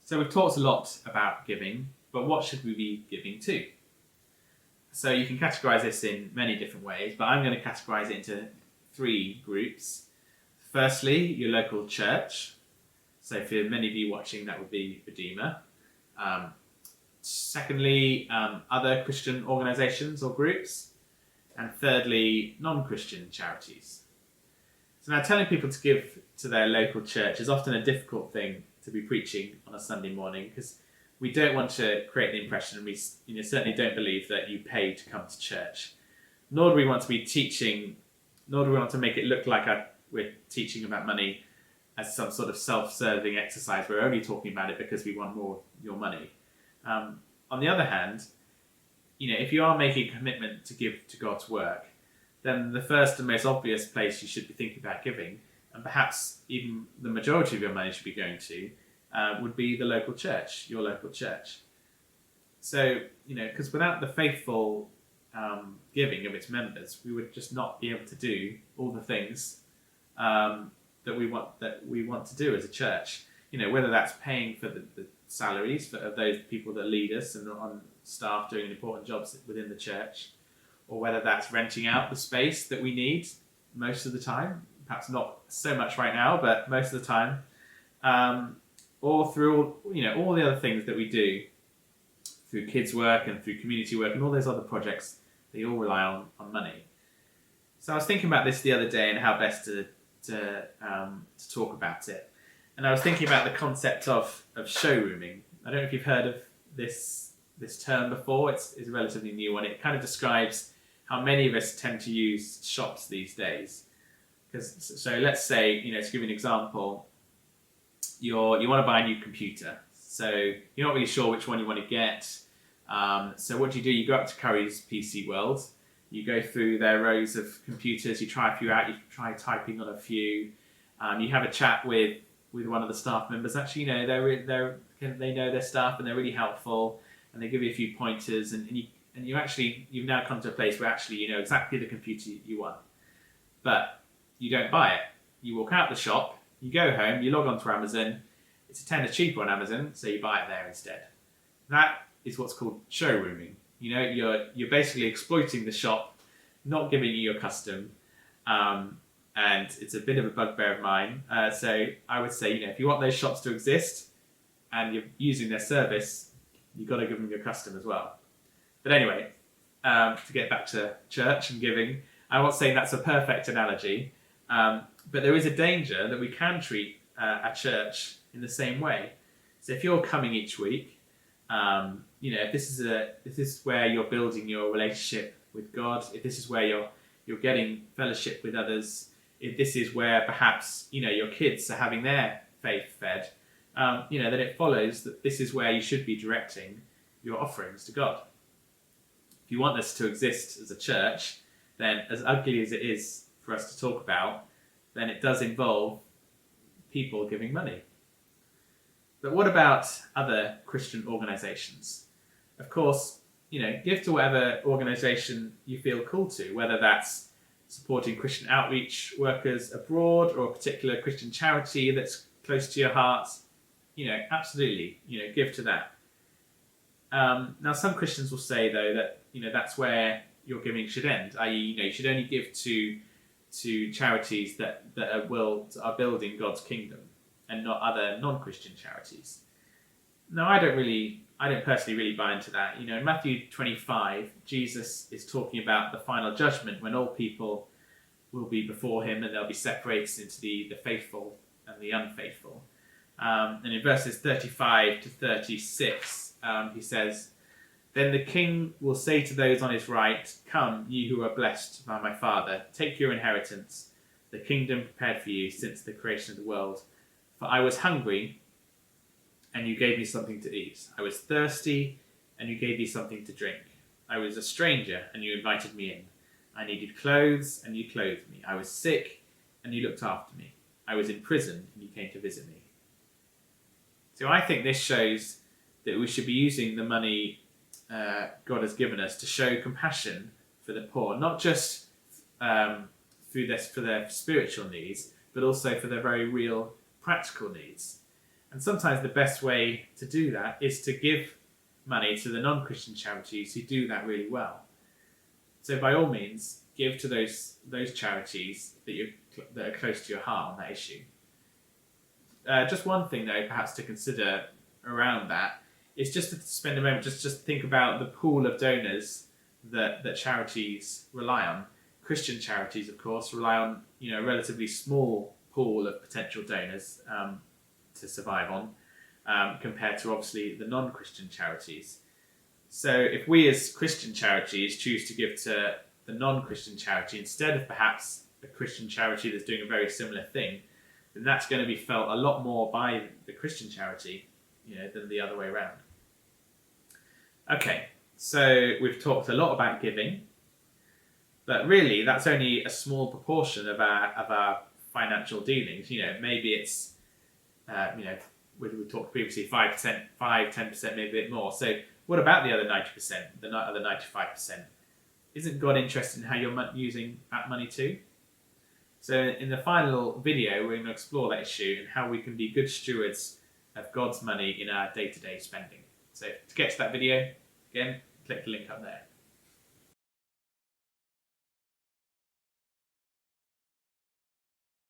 So we've talked a lot about giving, but what should we be giving to? So you can categorise this in many different ways, but I'm going to categorise it into three groups. Firstly, your local church. So for many of you watching, that would be Redeemer. Secondly, other Christian organisations or groups. And thirdly, non-Christian charities. So now telling people to give to their local church is often a difficult thing to be preaching on a Sunday morning, because we don't want to create the impression, and we certainly don't believe that you pay to come to church. Nor do we want to be teaching, nor do we want to make it look like we're teaching about money as some sort of self-serving exercise. We're only talking about it because we want more of your money. On the other hand, if you are making a commitment to give to God's work, then the first and most obvious place you should be thinking about giving, and perhaps even the majority of your money should be going to, would be the local church, your local church. So, because without the faithful giving of its members, we would just not be able to do all the things that we want to do as a church. Whether that's paying for the salaries of those people that lead us and are on staff doing important jobs within the church, or whether that's renting out the space that we need most of the time, perhaps not so much right now, but most of the time, or through all the other things that we do through kids work and through community work and all those other projects. They all rely on money. So I was thinking about this the other day and how best to talk about it. And I was thinking about the concept of showrooming. I don't know if you've heard of this term before. It's a relatively new one. It kind of describes how many of us tend to use shops these days. So let's say, to give you an example, you want to buy a new computer. So you're not really sure which one you want to get. So what do? You go up to Curry's PC World. You go through their rows of computers. You try a few out. You try typing on a few. You have a chat with one of the staff members. Actually, they know their stuff and they're really helpful, and they give you a few pointers. And you've now come to a place where actually you know exactly the computer you want, but you don't buy it. You walk out the shop. You go home. You log on to Amazon. It's a tenner cheaper on Amazon, so you buy it there instead. That is what's called showrooming. You're basically exploiting the shop, not giving you your custom, and it's a bit of a bugbear of mine. So I would say, if you want those shops to exist and you're using their service, you've got to give them your custom as well. But anyway, to get back to church and giving, I'm not saying that's a perfect analogy, but there is a danger that we can treat a church in the same way. So if you're coming each week, if this is where you're building your relationship with God, if this is where you're getting fellowship with others, if this is where perhaps your kids are having their faith fed, then it follows that this is where you should be directing your offerings to God. If you want this to exist as a church, then as ugly as it is for us to talk about, then it does involve people giving money. But what about other Christian organisations? Of course, give to whatever organisation you feel called to, whether that's supporting Christian outreach workers abroad or a particular Christian charity that's close to your heart. Absolutely, give to that. Now, some Christians will say, though, that that's where your giving should end, i.e., you should only give to charities that are building God's kingdom, and not other non-Christian charities. Now, I don't personally really buy into that. In Matthew 25, Jesus is talking about the final judgment when all people will be before him and they'll be separated into the faithful and the unfaithful. And in verses 35 to 36, he says, "Then the king will say to those on his right, 'Come, you who are blessed by my Father, take your inheritance, the kingdom prepared for you since the creation of the world. For I was hungry, and you gave me something to eat. I was thirsty, and you gave me something to drink. I was a stranger, and you invited me in. I needed clothes, and you clothed me. I was sick, and you looked after me. I was in prison, and you came to visit me.'" So I think this shows that we should be using the money God has given us to show compassion for the poor, not just for their spiritual needs, but also for their very real practical needs. And sometimes the best way to do that is to give money to the non-Christian charities who do that really well. So by all means, give to those charities that are close to your heart on that issue. Just one thing though, perhaps to consider around that, is just to spend a moment just think about the pool of donors that charities rely on. Christian charities, of course, rely on a relatively small pool of potential donors to survive on, compared to obviously the non-Christian charities. So if we as Christian charities choose to give to the non-Christian charity instead of perhaps a Christian charity that's doing a very similar thing, then that's going to be felt a lot more by the Christian charity, than the other way around. Okay, so we've talked a lot about giving, but really that's only a small proportion of our financial dealings. Maybe it's we talked previously 5%, 10%, maybe a bit more. So what about the other 90%, the other 95%? Isn't God interested in how you're using that money too? So in the final video, we're going to explore that issue and how we can be good stewards of God's money in our day-to-day spending. So to get to that video, again, click the link up there.